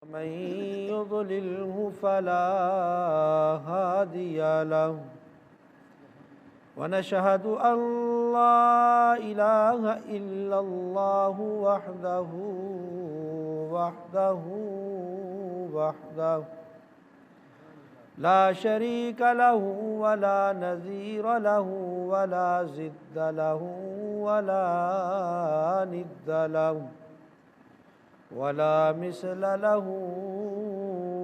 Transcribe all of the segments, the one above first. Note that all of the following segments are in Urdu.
من يضلله فلا هادي له ونشهد أن لا إله إلا الله وحده لا شريك له ولا نظير له ولا ضد له ولا ند له ولا مثل له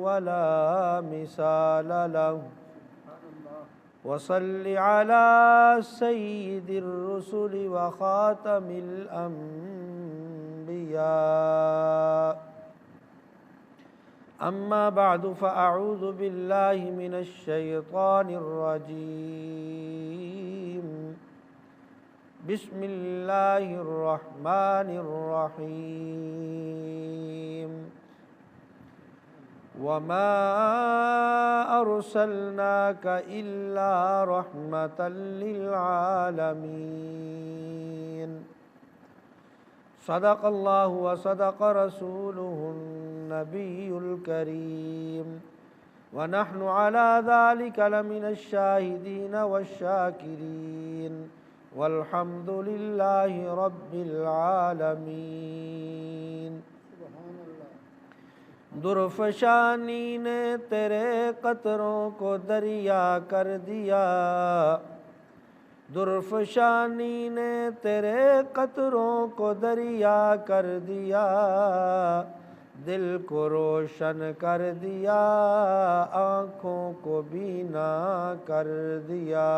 ولا مثال له وصل على سيد الرسل وخاتم الأنبياء أما بعد فأعوذ بالله من الشيطان الرجيم بسم الله الرحمن الرحيم وما أرسلناك إلا رحمة للعالمين صدق الله وصدق رسوله النبي الكريم ونحن على ذلك لمن الشاهدين والشاكرين والحمد لله رب العالمین۔ درفشانی نے تیرے قطروں کو دریا کر دیا، درفشانی نے تیرے قطروں کو دریا کر دیا، دل کو روشن کر دیا، آنکھوں کو بینا کر دیا۔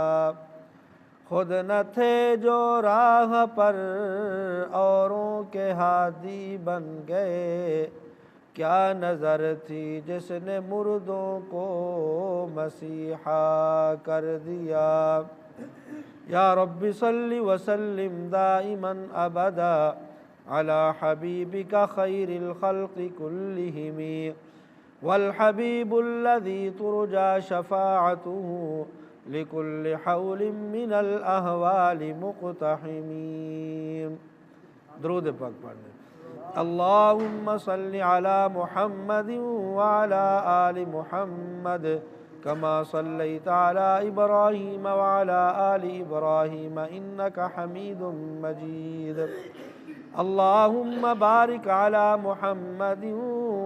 خود نہ تھے جو راہ پر اوروں کے ہادی بن گئے، کیا نظر تھی جس نے مردوں کو مسیحا کر دیا۔ یا رب صلی وسلم دائما ابدا علی حبیبک خیر الخلق کلہم والحبیب الذی ترجى شفاعته لكل حول من الاحوال مقتحمین۔ درود پاک پڑھیں۔ اللہم صل علی محمد وعلی آل محمد کما صلیت علی ابراہیم وعلی آل ابراہیم انک حمید مجید۔ اللہم بارک علی محمد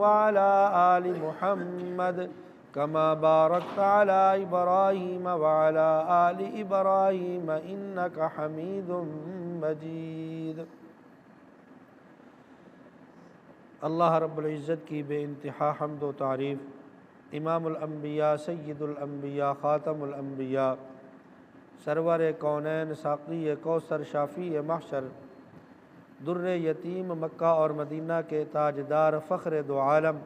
وعلی آل محمد کما بارکت علی ابراہیم وعلی آل ابراہیم انک حمید مجید۔ اللہ رب العزت کی بے انتہا حمد و تعریف، امام الانبیاء سید الانبیاء خاتم الانبیاء سرور کونین ساقی کوثر شافی محشر در یتیم مکہ اور مدینہ کے تاجدار فخر دو عالم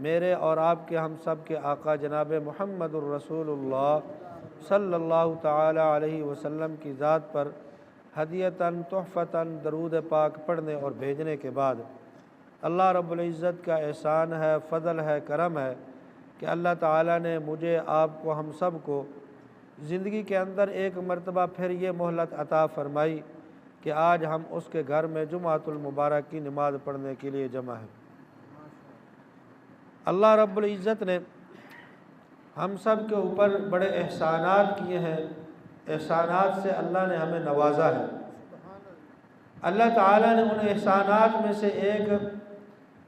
میرے اور آپ کے ہم سب کے آقا جناب محمد الرسول اللہ صلی اللہ تعالی علیہ وسلم کی ذات پر ہدیتاً تحفتاً درود پاک پڑھنے اور بھیجنے کے بعد اللہ رب العزت کا احسان ہے، فضل ہے، کرم ہے کہ اللہ تعالیٰ نے مجھے، آپ کو، ہم سب کو زندگی کے اندر ایک مرتبہ پھر یہ مہلت عطا فرمائی کہ آج ہم اس کے گھر میں جمعۃ المبارک کی نماز پڑھنے کے لیے جمع ہیں۔ اللہ رب العزت نے ہم سب کے اوپر بڑے احسانات کیے ہیں، احسانات سے اللہ نے ہمیں نوازا ہے۔ اللہ تعالیٰ نے ان احسانات میں سے ایک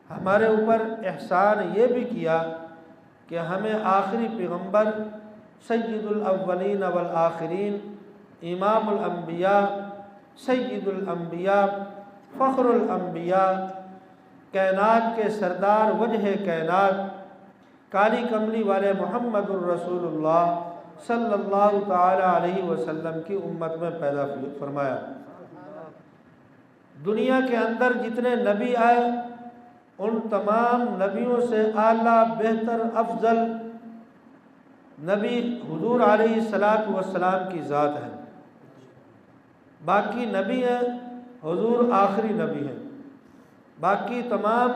ہمارے اوپر احسان یہ بھی کیا کہ ہمیں آخری پیغمبر سید الاولین والآخرین امام الانبیاء سید الانبیاء فخر الانبیاء کائنات کے سردار وجہ کائنات کالی کملی والے محمد الرسول اللہ صلی اللہ تعالی علیہ وسلم کی امت میں پیدا فرمایا۔ دنیا کے اندر جتنے نبی آئے ان تمام نبیوں سے اعلیٰ، بہتر، افضل نبی حضور علیہ السلام کی ذات ہے۔ باقی نبی ہیں، حضور آخری نبی ہیں۔ باقی تمام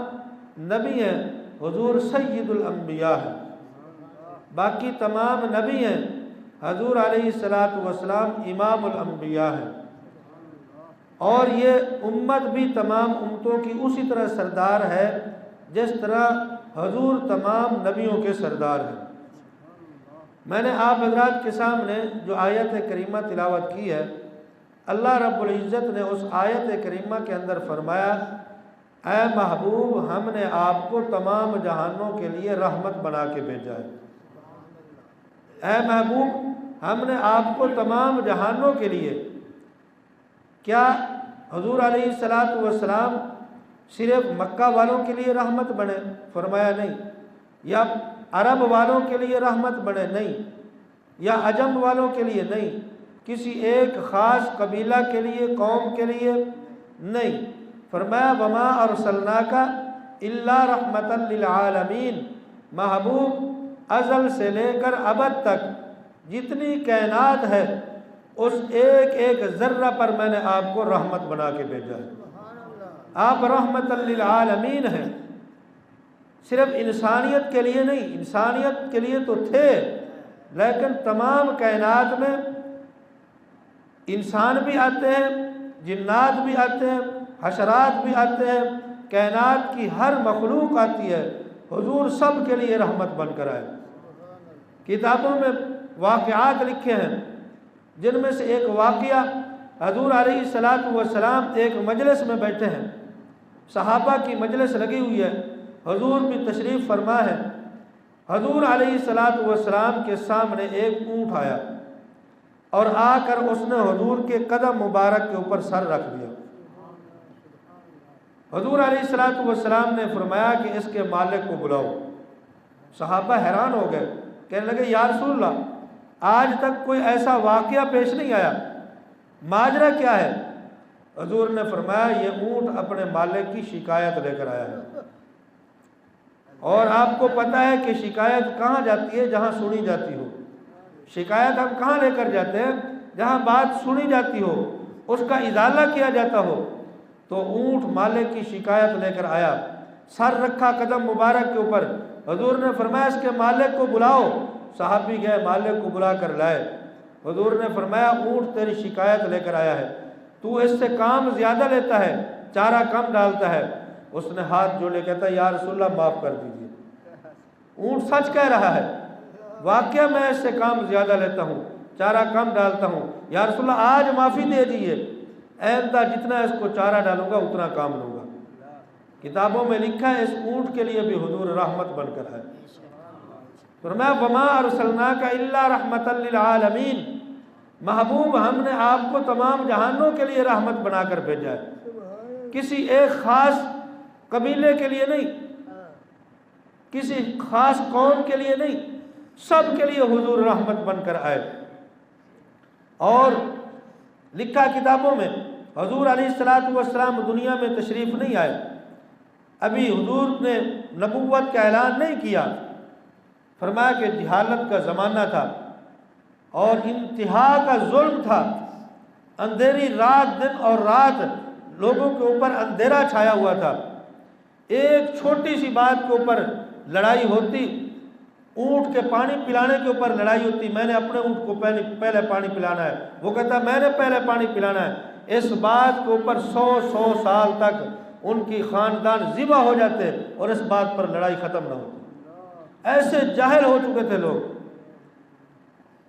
نبی ہیں، حضور سید الانبیاء ہیں۔ باقی تمام نبی ہیں، حضور علیہ السلام امام الانبیاء ہیں۔ اور یہ امت بھی تمام امتوں کی اسی طرح سردار ہے جس طرح حضور تمام نبیوں کے سردار ہیں۔ میں نے آپ حضرات کے سامنے جو آیت کریمہ تلاوت کی ہے، اللہ رب العزت نے اس آیت کریمہ کے اندر فرمایا، اے محبوب ہم نے آپ کو تمام جہانوں کے لیے رحمت بنا کے بھیجا ہے۔ اے محبوب ہم نے آپ کو تمام جہانوں کے لیے، کیا حضور علیہ السلام صرف مکہ والوں کے لیے رحمت بنے؟ فرمایا نہیں۔ یا عرب والوں کے لیے رحمت بنے؟ نہیں۔ یا عجم والوں کے لیے؟ نہیں۔ کسی ایک خاص قبیلہ کے لیے، قوم کے لیے؟ نہیں۔ فرمایا وما ارسلناک الا رحمتا للعالمین، محبوب ازل سے لے کر ابد تک جتنی کائنات ہے اس ایک ایک ذرہ پر میں نے آپ کو رحمت بنا کے بھیجا ہے۔ آپ رحمت للعالمین ہیں، صرف انسانیت کے لیے نہیں، انسانیت کے لیے تو تھے لیکن تمام کائنات میں انسان بھی آتے ہیں، جنات بھی آتے ہیں، حشرات بھی آتے ہیں، کائنات کی ہر مخلوق آتی ہے، حضور سب کے لیے رحمت بن کر آئے۔ کتابوں میں واقعات لکھے ہیں، جن میں سے ایک واقعہ حضور علیہ السلام ایک مجلس میں بیٹھے ہیں، صحابہ کی مجلس لگی ہوئی ہے، حضور بھی تشریف فرما ہے۔ حضور علیہ السلام کے سامنے ایک اونٹ آیا اور آ کر اس نے حضور کے قدم مبارک کے اوپر سر رکھ دیا۔ حضور علیہ السلام نے فرمایا کہ اس کے مالک کو بلاؤ۔ صحابہ حیران ہو گئے، کہنے لگے یا رسول اللہ آج تک کوئی ایسا واقعہ پیش نہیں آیا، ماجرا کیا ہے؟ حضور نے فرمایا یہ اونٹ اپنے مالک کی شکایت لے کر آیا ہے، اور آپ کو پتہ ہے کہ شکایت کہاں جاتی ہے؟ جہاں سنی جاتی ہو۔ شکایت ہم کہاں لے کر جاتے ہیں؟ جہاں بات سنی جاتی ہو، اس کا ازالہ کیا جاتا ہو۔ تو اونٹ مالک کی شکایت لے کر آیا، سر رکھا قدم مبارک کے اوپر۔ حضور نے فرمایا اس کے مالک کو بلاؤ۔ صحابی گئے، مالک کو بلا کر لائے۔ حضور نے فرمایا اونٹ تیری شکایت لے کر آیا ہے، تو اس سے کام زیادہ لیتا ہے، چارہ کم ڈالتا ہے۔ اس نے ہاتھ جوڑے کہتا ہے یا رسول اللہ معاف کر دیجیے، اونٹ سچ کہہ رہا ہے، واقعہ میں اس سے کام زیادہ لیتا ہوں، چارہ کم ڈالتا ہوں، یا رسول اللہ آج معافی دے دیجیے، آئندہ جتنا اس کو چارہ ڈالوں گا اتنا کام لوں گا۔ کتابوں میں لکھا ہے اس اونٹ کے لیے بھی حضور رحمت بن کر ہے۔ فرمایا وما ارسلناک الا رحمتا للعالمین، محبوب ہم نے آپ کو تمام جہانوں کے لیے رحمت بنا کر بھیجا ہے، کسی ایک خاص قبیلے کے لیے نہیں، کسی خاص قوم کے لیے نہیں، سب کے لیے حضور رحمت بن کر آئے۔ اور لکھا کتابوں میں حضور علیہ السلام دنیا میں تشریف نہیں آئے، ابھی حضور نے نبوت کا اعلان نہیں کیا۔ فرمایا کہ جہالت کا زمانہ تھا اور انتہا کا ظلم تھا، اندھیری رات، دن اور رات لوگوں کے اوپر اندھیرا چھایا ہوا تھا۔ ایک چھوٹی سی بات کے اوپر لڑائی ہوتی، اونٹ کے پانی پلانے کے اوپر لڑائی ہوتی، میں نے اپنے اونٹ کو پہلے پانی پلانا ہے، وہ کہتا میں نے پہلے پانی پلانا ہے۔ اس بات کے اوپر 100 سال تک ان کی خاندان ذبح ہو جاتے اور اس بات پر لڑائی ختم نہ ہوتی۔ ایسے جاہل ہو چکے تھے لوگ،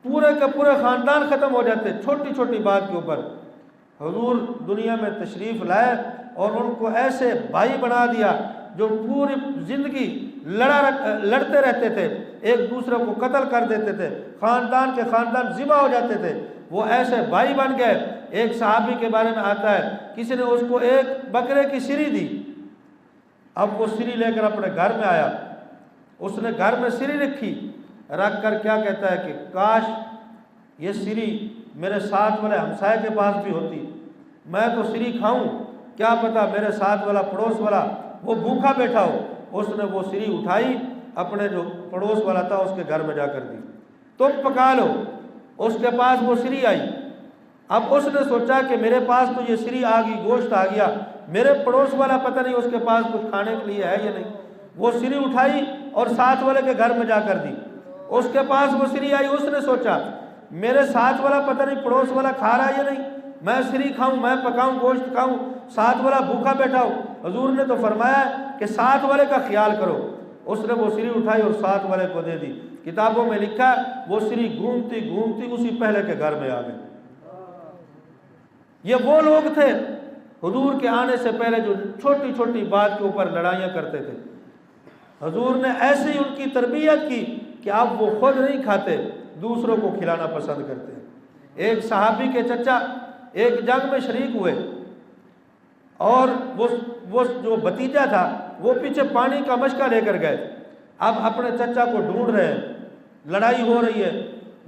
پورے کے پورے خاندان ختم ہو جاتے چھوٹی چھوٹی بات کے اوپر۔ حضور دنیا میں تشریف لائے اور ان کو ایسے بھائی بنا دیا جو پوری زندگی لڑتے رہتے تھے، ایک دوسرے کو قتل کر دیتے تھے، خاندان کے خاندان ذبح ہو جاتے تھے، وہ ایسے بھائی بن گئے۔ ایک صحابی کے بارے میں آتا ہے کسی نے اس کو ایک بکرے کی سری دی، اب وہ سری لے کر اپنے گھر میں آیا، اس نے گھر میں سری رکھی، رکھ کر کیا کہتا ہے کہ کاش یہ سری میرے ساتھ والے ہمسائے کے پاس بھی ہوتی، میں تو سری کھاؤں، کیا پتا میرے ساتھ والا پڑوس والا وہ بھوکا بیٹھا ہو۔ اس نے وہ سری اٹھائی، اپنے جو پڑوس والا تھا اس کے گھر میں جا کر دی، تم پکا لو۔ اس کے پاس وہ سری آئی، اب اس نے سوچا کہ میرے پاس تو یہ سری آ گئی، گوشت آ گیا، میرے پڑوس والا پتہ نہیں اس کے پاس کچھ کھانے کے لیے ہے یا نہیں۔ وہ سری اٹھائی اور ساتھ والے کے گھر میں جا کر دی، اس کے پاس وہ سری آئی، اس نے سوچا میرے ساتھ والا پتہ نہیں پڑوس والا کھا رہا ہے یا نہیں، میں سری کھاؤں، میں پکاؤں، گوشت کھاؤں، ساتھ والا بھوکا بیٹھا ہو؟ حضور نے تو فرمایا کہ ساتھ والے کا خیال کرو۔ اس نے وہ سری اٹھائی اور ساتھ والے کو دے دی۔ کتابوں میں لکھا وہ سری گھومتی گھومتی اسی پہلے کے گھر میں آ گئی۔ یہ وہ لوگ تھے حضور کے آنے سے پہلے جو چھوٹی چھوٹی بات کے اوپر لڑائیاں کرتے تھے۔ حضور نے ایسی ان کی تربیت کی کہ اب وہ خود نہیں کھاتے، دوسروں کو کھلانا پسند کرتے ہیں۔ ایک صحابی کے چچا ایک جنگ میں شریک ہوئے اور وہ جو بھتیجا تھا وہ پیچھے پانی کا مشکا لے کر گئے۔ اب اپنے چچا کو ڈھونڈ رہے ہیں، لڑائی ہو رہی ہے،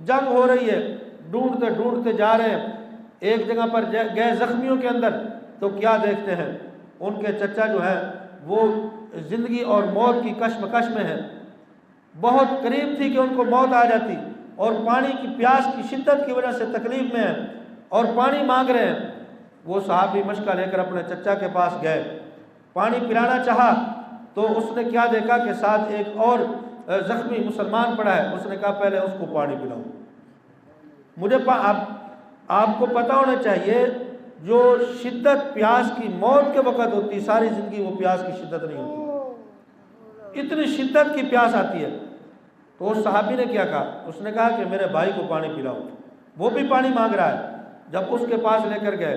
جنگ ہو رہی ہے، ڈھونڈتے ڈھونڈتے جا رہے ہیں۔ ایک جگہ پر گئے زخمیوں کے اندر، تو کیا دیکھتے ہیں ان کے چچا جو ہے وہ زندگی اور موت کی کشمکش میں ہے، بہت قریب تھی کہ ان کو موت آ جاتی، اور پانی کی پیاس کی شدت کی وجہ سے تکلیف میں ہیں اور پانی مانگ رہے ہیں۔ وہ صحابی مشکا لے کر اپنے چچا کے پاس گئے، پانی پلانا چاہا تو اس نے کیا دیکھا کہ ساتھ ایک اور زخمی مسلمان پڑا ہے۔ اس نے کہا پہلے اس کو پانی پلاؤ۔ مجھے آپ کو پتہ ہونا چاہیے جو شدت پیاس کی موت کے وقت ہوتی، ساری زندگی وہ پیاس کی شدت نہیں ہوتی، اتنی شدت کی پیاس آتی ہے۔ تو اس صحابی نے کیا کہا؟ اس نے کہا کہ میرے بھائی کو پانی پلاؤ۔ وہ بھی پانی مانگ رہا ہے۔ جب اس کے پاس لے کر گئے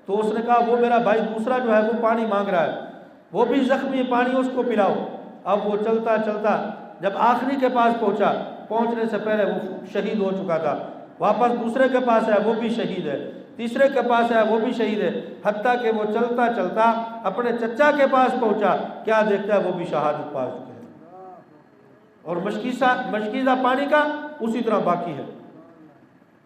تو اس نے کہا وہ میرا بھائی دوسرا جو ہے وہ پانی مانگ رہا ہے، وہ بھی زخمی، پانی اس کو پلاؤ۔ اب وہ چلتا چلتا جب آخری کے پاس پہنچا، پہنچنے سے پہلے وہ شہید ہو چکا تھا، واپس دوسرے کے پاس ہے، وہ بھی شہید ہے، تیسرے کے پاس ہے، وہ بھی شہید ہے، حتیٰ کہ وہ چلتا چلتا اپنے چچا کے پاس پہنچا، کیا دیکھتا ہے وہ بھی شہادت پا چکے ہیں، اور مشکیزہ پانی کا اسی طرح باقی ہے۔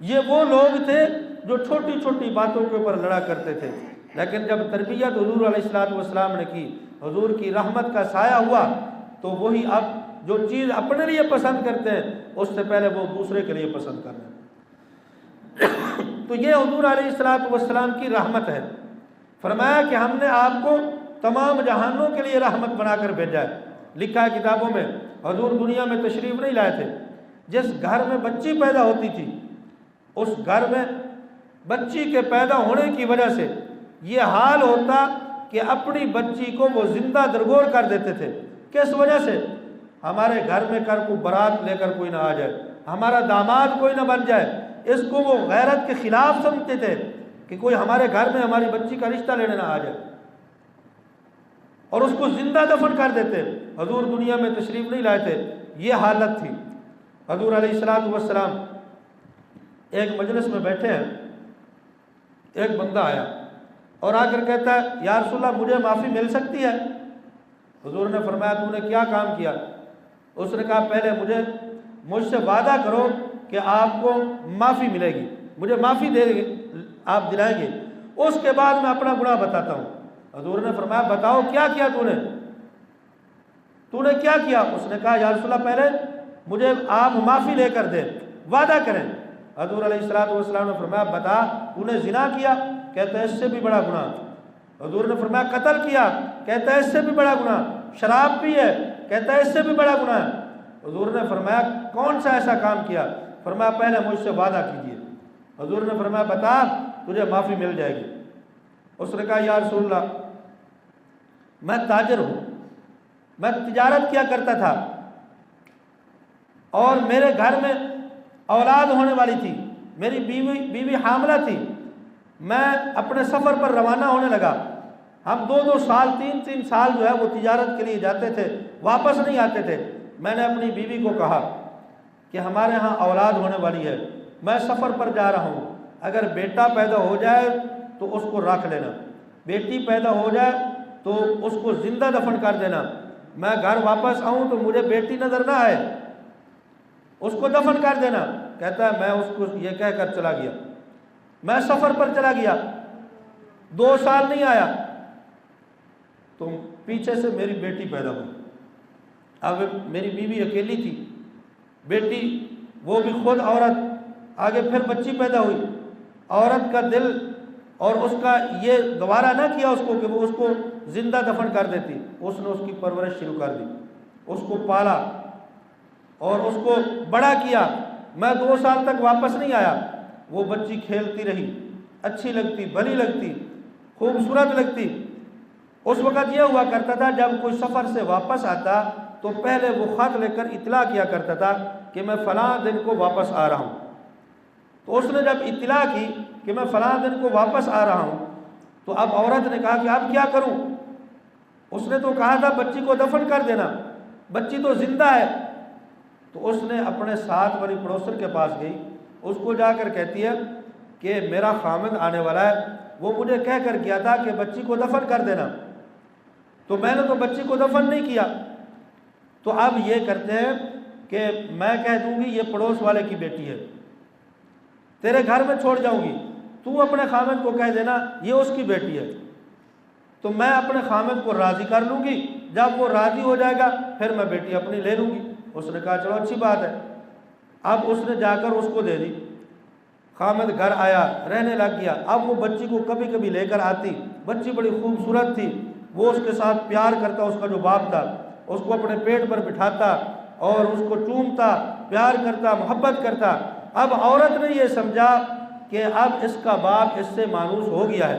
یہ وہ لوگ تھے جو چھوٹی چھوٹی باتوں کے اوپر لڑا کرتے تھے، لیکن جب تربیت حضور علیہ الصلوۃ والسلام نے کی، حضور کی رحمت کا سایہ ہوا، تو وہی اب جو چیز اپنے لیے پسند کرتے ہیں اس سے پہلے وہ دوسرے کے لیے پسند کر رہے ہیں۔ تو یہ حضور علیہ الصلوۃ والسلام کی رحمت ہے۔ فرمایا کہ ہم نے آپ کو تمام جہانوں کے لیے رحمت بنا کر بھیجا ہے۔ لکھا ہے کتابوں میں حضور دنیا میں تشریف نہیں لائے تھے، جس گھر میں بچی پیدا ہوتی تھی اس گھر میں بچی کے پیدا ہونے کی وجہ سے یہ حال ہوتا کہ اپنی بچی کو وہ زندہ درگور کر دیتے تھے۔ کس وجہ سے؟ ہمارے گھر میں کوئی بارات لے کر کوئی نہ آ جائے، ہمارا داماد کوئی نہ بن جائے۔ اس کو وہ غیرت کے خلاف سمجھتے تھے کہ کوئی ہمارے گھر میں ہماری بچی کا رشتہ لینے نہ آ جائے، اور اس کو زندہ دفن کر دیتے۔ حضور دنیا میں تشریف نہیں لائے تھے، یہ حالت تھی۔ حضور علیہ الصلوۃ والسلام ایک مجلس میں بیٹھے ہیں، ایک بندہ آیا اور آ کر کہتا ہے یا رسول اللہ مجھے معافی مل سکتی ہے؟ حضور نے فرمایا تو نے کیا کام کیا؟ اس نے کہا پہلے مجھ سے وعدہ کرو کہ آپ کو معافی ملے گی، مجھے معافی آپ دلائیں گے، اس کے بعد میں اپنا گناہ بتاتا ہوں۔ حضور نے فرمایا بتاؤ کیا کیا تو نے کیا کیا؟ اس نے کہا یا رسول اللہ پہلے مجھے آپ معافی لے کر دیں، وعدہ کریں۔ حضور علیہ الصلوۃ والسلام نے فرمایا بتا تو نے زنا کیا؟ کہتا ہے اس سے بھی بڑا گناہ۔ حضور نے فرمایا قتل کیا؟ کہتا ہے اس سے بھی بڑا گناہ۔ شراب پی ہے؟ کہتا ہے اس سے بھی بڑا گناہ ہے۔ حضور نے فرمایا کون سا ایسا کام کیا؟ فرمایا پہلے مجھ سے وعدہ کیجیے۔ حضور نے فرمایا بتا تجھے معافی مل جائے گی۔ اس نے کہا یا رسول اللہ میں تاجر ہوں، میں تجارت کیا کرتا تھا اور میرے گھر میں اولاد ہونے والی تھی، میری بیوی حاملہ تھی، میں اپنے سفر پر روانہ ہونے لگا، ہم 2 سال 3 سال جو ہے وہ تجارت کے لیے جاتے تھے، واپس نہیں آتے تھے۔ میں نے اپنی بیوی کو کہا کہ ہمارے ہاں اولاد ہونے والی ہے، میں سفر پر جا رہا ہوں، اگر بیٹا پیدا ہو جائے تو اس کو رکھ لینا، بیٹی پیدا ہو جائے تو اس کو زندہ دفن کر دینا، میں گھر واپس آؤں تو مجھے بیٹی نظر نہ آئے، اس کو دفن کر دینا۔ کہتا ہے میں اس کو یہ کہہ کر چلا گیا، میں سفر پر چلا گیا، 2 سال نہیں آیا تو پیچھے سے میری بیٹی پیدا ہوئی۔ اب میری بیوی اکیلی تھی، بیٹی وہ بھی خود عورت، آگے پھر بچی پیدا ہوئی، عورت کا دل اور اس کا یہ گوارا نہ کیا اس کو کہ وہ اس کو زندہ دفن کر دیتی، اس نے اس کی پرورش شروع کر دی، اس کو پالا اور اس کو بڑا کیا۔ میں 2 سال تک واپس نہیں آیا، وہ بچی کھیلتی رہی، اچھی لگتی، بھلی لگتی، خوبصورت لگتی۔ اس وقت یہ ہوا کرتا تھا جب کوئی سفر سے واپس آتا تو پہلے وہ خط لے کر اطلاع کیا کرتا تھا کہ میں فلاں دن کو واپس آ رہا ہوں۔ تو اس نے جب اطلاع کی کہ میں فلاں دن کو واپس آ رہا ہوں تو اب عورت نے کہا کہ اب کیا کروں؟ اس نے تو کہا تھا بچی کو دفن کر دینا، بچی تو زندہ ہے۔ تو اس نے اپنے ساتھ والی پڑوسن کے پاس گئی، اس کو جا کر کہتی ہے کہ میرا خامد آنے والا ہے، وہ مجھے کہہ کر گیا تھا کہ بچی کو دفن کر دینا، تو میں نے تو بچی کو دفن نہیں کیا۔ تو اب یہ کرتے ہیں کہ میں کہہ دوں گی یہ پڑوس والے کی بیٹی ہے، تیرے گھر میں چھوڑ جاؤں گی، تو اپنے خامد کو کہہ دینا یہ اس کی بیٹی ہے، تو میں اپنے خامد کو راضی کر لوں گی، جب وہ راضی ہو جائے گا پھر میں بیٹی اپنی لے لوں گی۔ اس نے کہا چلو اچھی بات ہے۔ اب اس نے جا کر اس کو دے دی، خامد گھر آیا، رہنے لگ گیا۔ اب وہ بچی کو کبھی کبھی لے کر آتی، بچی بڑی خوبصورت تھی، وہ اس کے ساتھ پیار کرتا، اس کا جو باپ تھا اس کو اپنے پیٹ پر بٹھاتا اور اس کو چومتا، پیار کرتا، محبت کرتا۔ اب عورت نے یہ سمجھا کہ اب اس کا باپ اس سے مانوس ہو گیا ہے،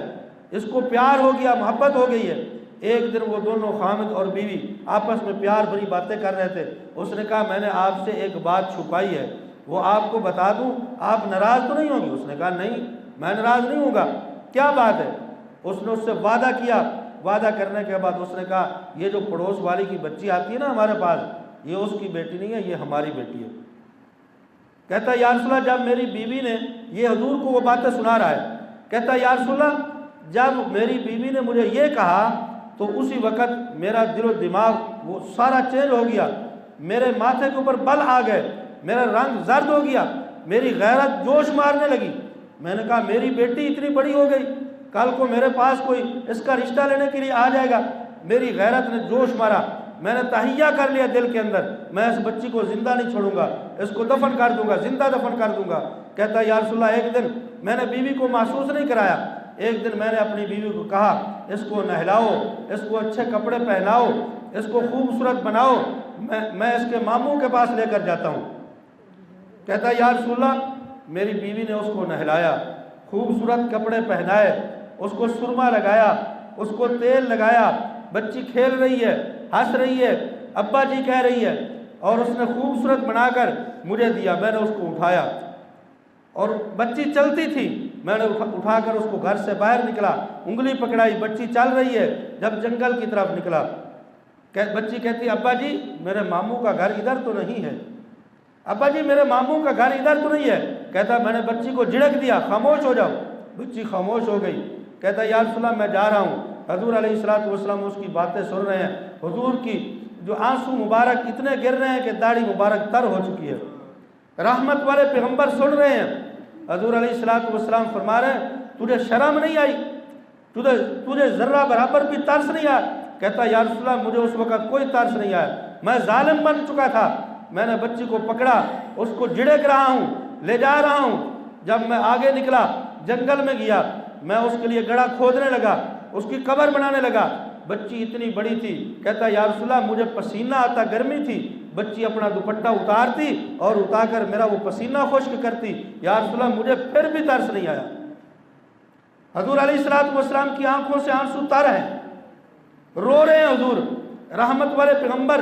اس کو پیار ہو گیا، محبت ہو گئی ہے۔ ایک دن وہ دونوں خامد اور بیوی آپس میں پیار بھری باتیں کر رہے تھے۔ اس نے کہا میں نے آپ سے ایک بات چھپائی ہے، وہ آپ کو بتا دوں، آپ ناراض تو نہیں ہوں گی؟ اس نے کہا نہیں میں ناراض نہیں ہوں گا۔ کیا بات ہے؟ اس نے اس سے وعدہ کیا۔ وعدہ کرنے کے بعد اس نے کہا یہ جو پڑوس والی کی بچی آتی ہے نا ہمارے پاس، یہ اس کی بیٹی نہیں ہے، یہ ہماری بیٹی ہے۔ کہتا ہے یا رسول اللہ جب میری بیوی نے، یہ حضور کو وہ باتیں سنا رہا ہے، کہتا ہے یا رسول اللہ جب میری بیوی نے مجھے یہ کہا تو اسی وقت میرا دل و دماغ وہ سارا چینج ہو گیا، میرے ماتھے کے اوپر بل آ گئے، میرا رنگ زرد ہو گیا، میری غیرت جوش مارنے لگی۔ میں نے کہا میری بیٹی اتنی بڑی ہو گئی، کل کو میرے پاس کوئی اس کا رشتہ لینے کے لیے آ جائے گا۔ میری غیرت نے جوش مارا، میں نے تہیہ کر لیا دل کے اندر، میں اس بچی کو زندہ نہیں چھوڑوں گا، اس کو دفن کر دوں گا، زندہ دفن کر دوں گا۔ کہتا ہے یا رسول اللہ ایک دن میں نے بیوی کو محسوس نہیں کرایا، ایک دن میں نے اپنی بیوی کو کہا اس کو نہلاؤ، اس کو اچھے کپڑے پہناؤ، اس کو خوبصورت بناؤ، میں اس کے ماموں کے پاس لے کر جاتا ہوں۔ کہتا ہے یا رسول اللہ میری بیوی نے اس کو نہلایا، خوبصورت کپڑے پہنائے، اس کو سرما لگایا، اس کو تیل لگایا، بچی کھیل رہی ہے، ہنس رہی ہے، ابا جی کہہ رہی ہے، اور اس نے خوبصورت بنا کر مجھے دیا۔ میں نے اس کو اٹھایا اور بچی چلتی تھی، میں نے اٹھا کر اس کو گھر سے باہر نکلا، انگلی پکڑائی، بچی چل رہی ہے۔ جب جنگل کی طرف نکلا بچی کہتی ابا جی میرے ماموں کا گھر ادھر تو نہیں ہے، ابا جی میرے ماموں کا گھر ادھر تو نہیں ہے۔ کہتا میں نے بچی کو جھڑک دیا خاموش ہو جاؤ، بچی خاموش ہو گئی۔ کہتا یا رسول اللہ میں جا رہا ہوں۔ حضور علیہ السلام اس کی باتیں سن رہے ہیں، حضور کی جو آنسو مبارک اتنے گر رہے ہیں کہ داڑھی مبارک تر ہو چکی ہے، رحمت والے پیغمبر سن رہے ہیں۔ حضور علیہ السلام فرما رہے ہیں تجھے شرم نہیں آئی، تجھے ذرہ برابر بھی ترس نہیں آیا؟ کہتا یا رسول اللہ مجھے اس وقت کوئی ترس نہیں آیا، میں ظالم بن چکا تھا، میں نے بچی کو پکڑا، اس کو جھڑک رہا ہوں، لے جا رہا ہوں۔ جب میں آگے نکلا جنگل میں گیا، میں اس کے لیے گڑھا کھودنے لگا، اس کی قبر بنانے لگا، بچی اتنی بڑی تھی۔ کہتا یا رسول اللہ مجھے پسینہ آتا، گرمی تھی، بچی اپنا دوپٹہ اتارتی اور اتار کر میرا وہ پسینہ خشک کرتی، یا رسول اللہ مجھے پھر بھی ترس نہیں آیا۔ حضور علیہ السلام کی آنکھوں سے آنسو تر ہیں، رو رہے ہیں، حضور رحمت والے پیغمبر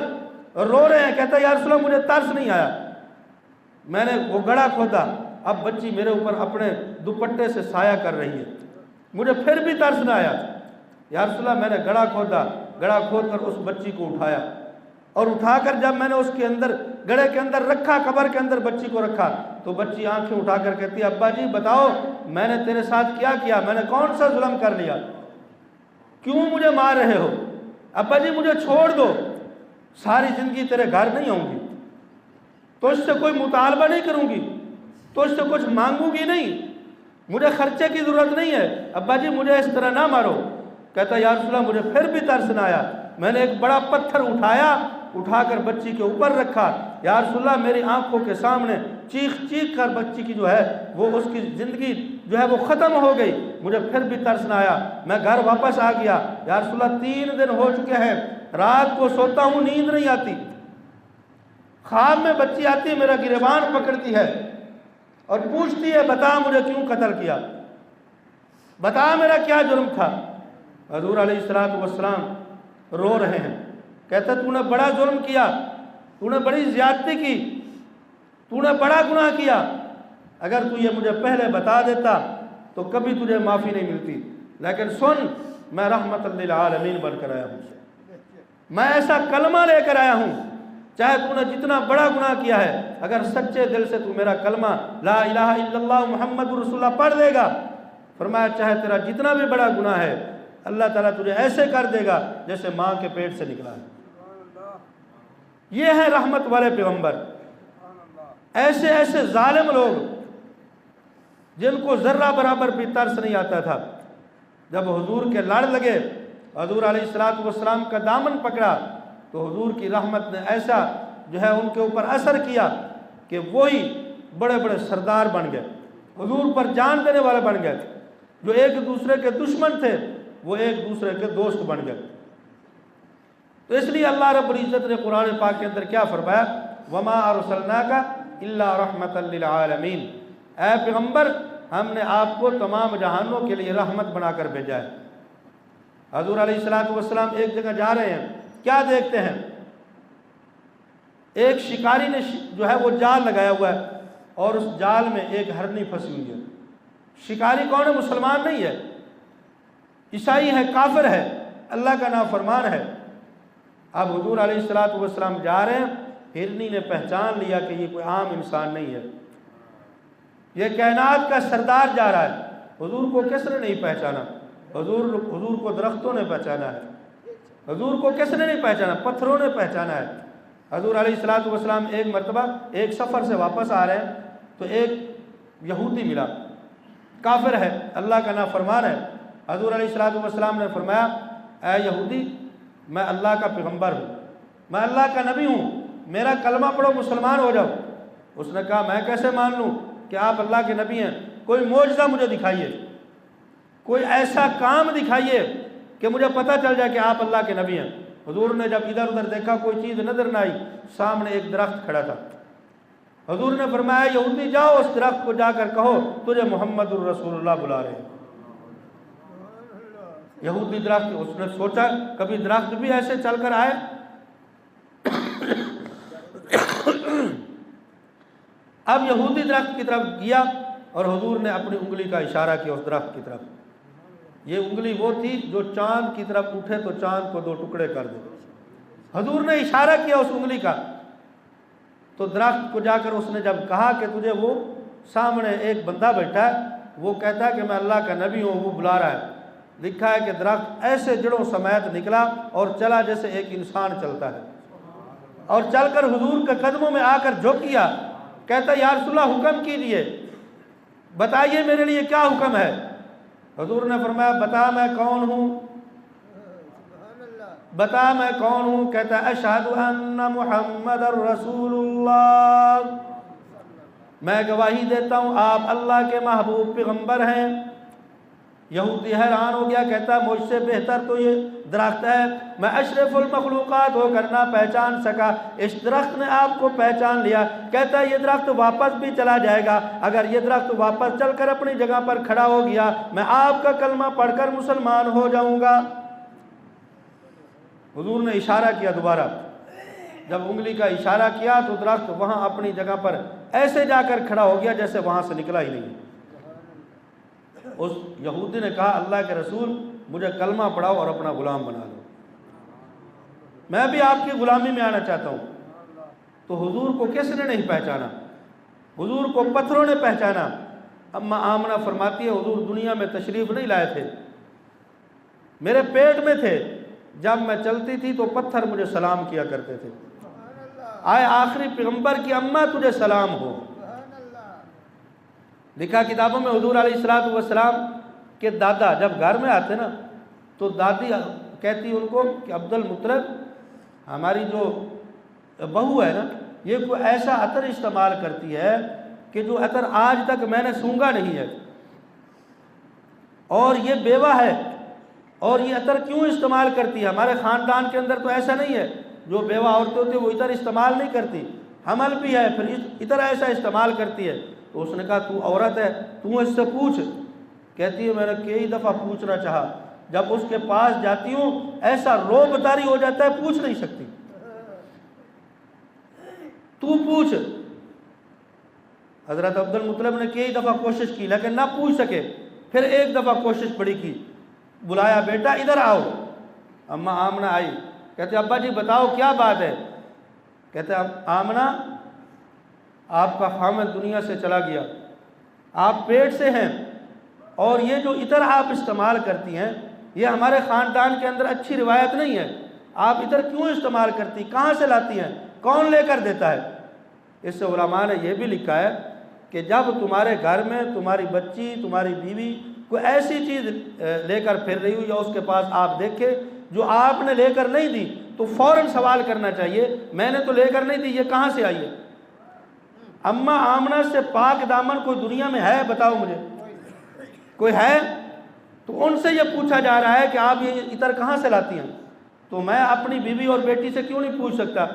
رو رہے ہیں۔ کہتا یا رسول اللہ مجھے ترس نہیں آیا، میں نے وہ گڑھا کھودا، اب بچی میرے اوپر اپنے دوپٹے سے سایہ کر رہی ہے، مجھے پھر بھی ترس نہ آیا۔ یا رسول اللہ میں نے گڑھا کھودا، گڑھا کھود کر اس بچی کو اٹھایا، اور اٹھا کر جب میں نے اس کے اندر گڑھے کے اندر رکھا، قبر کے اندر بچی کو رکھا، تو بچی آنکھیں اٹھا کر کہتی ابا جی بتاؤ میں نے تیرے ساتھ کیا کیا، میں نے کون سا ظلم کر لیا، کیوں مجھے مار رہے ہو؟ ابا جی مجھے چھوڑ دو، ساری زندگی تیرے گھر نہیں آؤں گی، تو اس سے کوئی مطالبہ نہیں کروں گی، تو اس سے کچھ مانگوں گی نہیں، مجھے خرچے کی ضرورت نہیں ہے، ابا جی مجھے اس طرح نہ مارو۔ کہتا یا رسول اللہ مجھے پھر بھی ترس نہ آیا، میں نے ایک بڑا پتھر اٹھایا، اٹھا کر بچی کے اوپر رکھا، یا رسول اللہ میری آنکھوں کے سامنے چیخ چیخ کر بچی کی جو ہے وہ اس کی زندگی جو ہے وہ ختم ہو گئی، مجھے پھر بھی ترس نہ آیا، میں گھر واپس آ گیا۔ یا رسول اللہ 3 دن ہو چکے ہیں، رات کو سوتا ہوں نیند نہیں آتی، خواب میں بچی آتی ہے میرا گریبان پکڑتی ہے اور پوچھتی ہے بتا مجھے کیوں قتل کیا۔ بتا میرا کیا جرم تھا؟ حضور علیہ السلام رو رہے ہیں، کہتا تو نے بڑا ظلم کیا، تو نے بڑی زیادتی کی، تو نے بڑا گناہ کیا، اگر تو یہ مجھے پہلے بتا دیتا تو کبھی تجھے معافی نہیں ملتی، لیکن سن میں رحمت للعالمین بن کر آیا ہوں، میں ایسا کلمہ لے کر آیا ہوں، چاہے تو نے جتنا بڑا گناہ کیا ہے، اگر سچے دل سے تو میرا کلمہ لا الہ الا اللہ محمد رسول اللہ پڑھ دے گا، فرمایا چاہے تیرا جتنا بھی بڑا گناہ ہے اللہ تعالیٰ تجھے ایسے کر دے گا جیسے ماں کے پیٹ سے نکلا ہے۔ یہ ہے رحمت والے پیغمبر۔ ایسے ایسے ظالم لوگ جن کو ذرہ برابر بھی ترس نہیں آتا تھا، جب حضور کے لڑ لگے، حضور علیہ السلام کا دامن پکڑا تو حضور کی رحمت نے ایسا جو ہے ان کے اوپر اثر کیا کہ وہی بڑے بڑے سردار بن گئے، حضور پر جان دینے والے بن گئے، جو ایک دوسرے کے دشمن تھے وہ ایک دوسرے کے دوست بن گئے۔ تو اس لیے اللہ رب العزت نے قرآن پاک کے اندر کیا فرمایا؟ وَمَا أَرْسَلْنَاكَ إِلَّا رَحْمَةً لِلْعَالَمِينَ، اے پیغمبر ہم نے آپ کو تمام جہانوں کے لیے رحمت بنا کر بھیجا ہے۔ حضور علیہ السلام ایک جگہ جا رہے ہیں، کیا دیکھتے ہیں؟ ایک شکاری نے جو ہے وہ جال لگایا ہوا ہے اور اس جال میں ایک ہرنی پھنسی ہوئی ہے۔ شکاری کون ہے؟ مسلمان نہیں ہے، عیسائی ہے، کافر ہے، اللہ کا نافرمان ہے۔ اب حضور علیہ السلام جا رہے ہیں، ہرنی نے پہچان لیا کہ یہ کوئی عام انسان نہیں ہے، یہ کائنات کا سردار جا رہا ہے۔ حضور کو کس نے نہیں پہچانا؟ حضور کو درختوں نے پہچانا ہے، حضور کو کس نے نہیں پہچانا؟ پتھروں نے پہچانا ہے۔ حضور علیہ السلام ایک مرتبہ ایک سفر سے واپس آ رہے ہیں تو ایک یہودی ملا، کافر ہے، اللہ کا نافرمان ہے۔ حضور علیہ السلام نے فرمایا اے یہودی میں اللہ کا پیغمبر ہوں، میں اللہ کا نبی ہوں، میرا کلمہ پڑھو مسلمان ہو جاؤ۔ اس نے کہا میں کیسے مان لوں کہ آپ اللہ کے نبی ہیں؟ کوئی معجزہ مجھے دکھائیے، کوئی ایسا کام دکھائیے کہ مجھے پتہ چل جائے کہ آپ اللہ کے نبی ہیں۔ حضور نے جب ادھر ادھر دیکھا کوئی چیز نظر نہ آئی، سامنے ایک درخت کھڑا تھا۔ حضور نے فرمایا یہودی جاؤ اس درخت کو جا کر کہو تجھے محمد الرسول اللہ بلا رہے ہیں۔ یہودی درخت، اس نے سوچا کبھی درخت بھی ایسے چل کر آئے؟ اب یہودی درخت کی طرف گیا اور حضور نے اپنی انگلی کا اشارہ کیا اس درخت کی طرف۔ یہ انگلی وہ تھی جو چاند کی طرف اٹھے تو چاند کو دو ٹکڑے کر دے۔ حضور نے اشارہ کیا اس انگلی کا تو درخت کو جا کر اس نے جب کہا کہ تجھے وہ سامنے ایک بندہ بیٹھا ہے وہ کہتا ہے کہ میں اللہ کا نبی ہوں، وہ بلا رہا ہے، لکھا ہے کہ درخت ایسے جڑوں سمیت نکلا اور چلا جیسے ایک انسان چلتا ہے، اور چل کر حضور کے قدموں میں آ کر جھک گیا، کہتا یا رسول اللہ حکم کیجئے، بتائیے میرے لیے کیا حکم ہے؟ حضور نے فرمایا بتا میں کون ہوں، بتا میں کون ہوں؟ کہتا اشہد ان محمد رسول اللہ، میں گواہی دیتا ہوں آپ اللہ کے محبوب پیغمبر ہیں۔ یہودی حیران ہو گیا، کہتا مجھ سے بہتر تو یہ درخت ہے، میں اشرف المخلوقات ہو کر نہ پہچان سکا، اس درخت نے آپ کو پہچان لیا۔ کہتا یہ درخت واپس بھی چلا جائے گا، اگر یہ درخت واپس چل کر اپنی جگہ پر کھڑا ہو گیا میں آپ کا کلمہ پڑھ کر مسلمان ہو جاؤں گا۔ حضور نے اشارہ کیا دوبارہ، جب انگلی کا اشارہ کیا تو درخت وہاں اپنی جگہ پر ایسے جا کر کھڑا ہو گیا جیسے وہاں سے نکلا ہی نہیں۔ اس یہودی نے کہا اللہ کے رسول مجھے کلمہ پڑھاؤ اور اپنا غلام بنا لو، میں بھی آپ کی غلامی میں آنا چاہتا ہوں۔ تو حضور کو کس نے نہیں پہچانا؟ حضور کو پتھروں نے پہچانا۔ اما آمنہ فرماتی ہے حضور دنیا میں تشریف نہیں لائے تھے، میرے پیٹ میں تھے، جب میں چلتی تھی تو پتھر مجھے سلام کیا کرتے تھے۔ آئے آخری پیغمبر کی اماں تجھے سلام ہو۔ لکھا کتابوں میں حضور علیہ السلام کے دادا جب گھر میں آتے نا تو دادی کہتی ان کو کہ عبد المطلب ہماری جو بہو ہے نا یہ کوئی ایسا عطر استعمال کرتی ہے کہ جو عطر آج تک میں نے سونگا نہیں ہے، اور یہ بیوہ ہے اور یہ عطر کیوں استعمال کرتی ہے؟ ہمارے خاندان کے اندر تو ایسا نہیں ہے، جو بیوہ عورتیں ہوتی ہیں وہ عطر استعمال نہیں کرتی، حمل بھی ہے پھر عطر ایسا استعمال کرتی ہے۔ تو اس نے کہا تو عورت ہے، تو اس سے پوچھ کہتی ہے میں نے کئی دفعہ پوچھنا چاہا، جب اس کے پاس جاتی ہوں ایسا روب طاری ہو جاتا ہے پوچھ نہیں سکتی، تو پوچھ۔ حضرت عبد المطلب نے کئی دفعہ کوشش کی لیکن نہ پوچھ سکے، پھر ایک دفعہ کوشش بڑی کی، بلایا بیٹا ادھر آؤ۔ اماں آمنہ آئی، کہتے ابا جی بتاؤ کیا بات ہے؟ کہتے آمنہ آپ کا خامد دنیا سے چلا گیا، آپ پیٹ سے ہیں، اور یہ جو عطر آپ استعمال کرتی ہیں یہ ہمارے خاندان کے اندر اچھی روایت نہیں ہے، آپ عطر کیوں استعمال کرتی، کہاں سے لاتی ہیں، کون لے کر دیتا ہے؟ اس سے علماء نے یہ بھی لکھا ہے کہ جب تمہارے گھر میں تمہاری بچی تمہاری بیوی کوئی ایسی چیز لے کر پھر رہی ہو یا اس کے پاس آپ دیکھے جو آپ نے لے کر نہیں دی تو فوراً سوال کرنا چاہیے میں نے تو لے کر نہیں دی، یہ کہاں سے آئی ہے؟ اماں آمنہ سے پاک دامن کوئی دنیا میں ہے؟ بتاؤ مجھے، کوئی ہے؟ تو ان سے یہ پوچھا جا رہا ہے کہ آپ یہ عطر کہاں سے لاتی ہیں، تو میں اپنی بیوی اور بیٹی سے کیوں نہیں پوچھ سکتا؟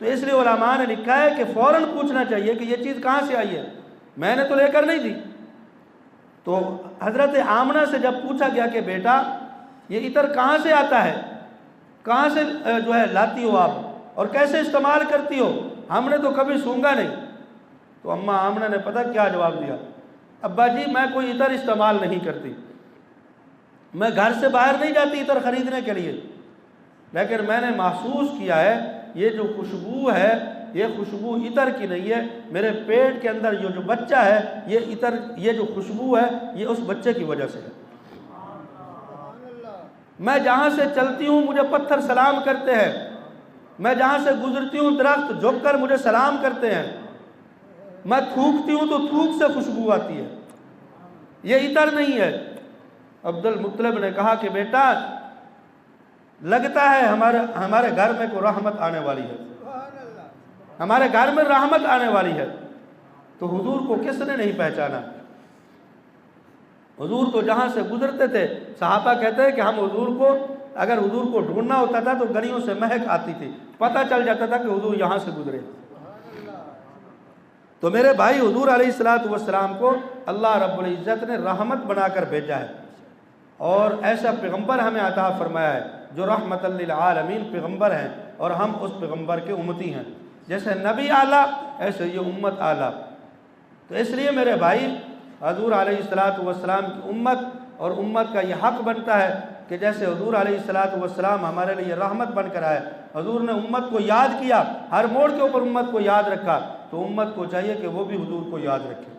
تو اس لیے علماء نے لکھا ہے کہ فوراً پوچھنا چاہیے کہ یہ چیز کہاں سے آئی ہے، میں نے تو لے کر نہیں دی۔ تو حضرت آمنہ سے جب پوچھا گیا کہ بیٹا یہ عطر کہاں سے آتا ہے، کہاں سے جو ہے لاتی ہو آپ اور کیسے استعمال کرتی ہو، ہم نے تو کبھی سونگا نہیں، تو اماں آمنہ نے پتہ کیا جواب دیا؟ ابا جی میں کوئی عطر استعمال نہیں کرتی، میں گھر سے باہر نہیں جاتی عطر خریدنے کے لیے، لیکن میں نے محسوس کیا ہے یہ جو خوشبو ہے یہ خوشبو عطر کی نہیں ہے، میرے پیٹ کے اندر جو بچہ ہے یہ عطر، یہ جو خوشبو ہے یہ اس بچے کی وجہ سے ہے۔ میں جہاں سے چلتی ہوں مجھے پتھر سلام کرتے ہیں، میں جہاں سے گزرتی ہوں درخت جھک کر مجھے سلام کرتے ہیں، میں تھوکتی ہوں تو تھوک سے خوشبو آتی ہے، یہ عطر نہیں ہے۔ عبد المطلب نے کہا کہ بیٹا لگتا ہے ہمارے گھر میں کوئی رحمت آنے والی ہے، ہمارے گھر میں رحمت آنے والی ہے۔ تو حضور کو کس نے نہیں پہچانا؟ حضور تو جہاں سے گزرتے تھے صحابہ کہتے ہیں کہ ہم حضور کو اگر حضور کو ڈھونڈنا ہوتا تھا تو گلیوں سے مہک آتی تھی، پتہ چل جاتا تھا کہ حضور یہاں سے گزرے۔ تو میرے بھائی حضور علیہ السلام کو اللہ رب العزت نے رحمت بنا کر بھیجا ہے، اور ایسا پیغمبر ہمیں عطا فرمایا ہے جو رحمت للعالمین پیغمبر ہیں، اور ہم اس پیغمبر کے امتی ہیں۔ جیسے نبی اعلیٰ ایسے یہ امت اعلیٰ۔ تو اس لیے میرے بھائی حضور علیہ السلام کی امت اور امت کا یہ حق بنتا ہے کہ جیسے حضور علیہ السلام ہمارے لیے رحمت بن کر آئے، حضور نے امت کو یاد کیا، ہر موڑ کے اوپر امت کو یاد رکھا، تو امت کو چاہیے کہ وہ بھی حضور کو یاد رکھے۔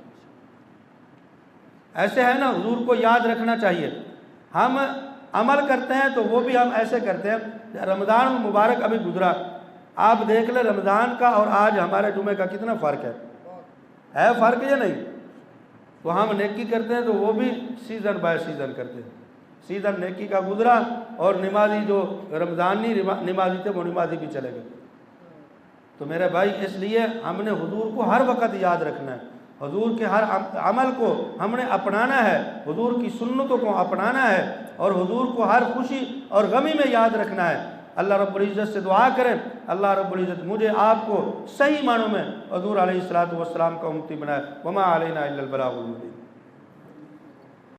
ایسے ہے نا، حضور کو یاد رکھنا چاہیے۔ ہم عمل کرتے ہیں تو وہ بھی ہم ایسے کرتے ہیں۔ رمضان مبارک ابھی گزرا، آپ دیکھ لیں رمضان کا اور آج ہمارے جمعے کا کتنا فرق ہے فرق یا نہیں؟ تو ہم نیکی کرتے ہیں تو وہ بھی سیزن بائی سیزن کرتے ہیں، سیزن نیکی کا گزرا اور نمازی جو رمضانی نمازی تھے وہ نمازی بھی چلے گئے۔ تو میرے بھائی اس لیے ہم نے حضور کو ہر وقت یاد رکھنا ہے، حضور کے ہر عمل کو ہم نے اپنانا ہے، حضور کی سنتوں کو اپنانا ہے، اور حضور کو ہر خوشی اور غمی میں یاد رکھنا ہے۔ اللہ رب العزت سے دعا کریں اللہ رب العزت مجھے آپ کو صحیح معنوں میں حضور علیہ السلام کا امتی بنائے۔ وما علینا الا البلاغ المبین۔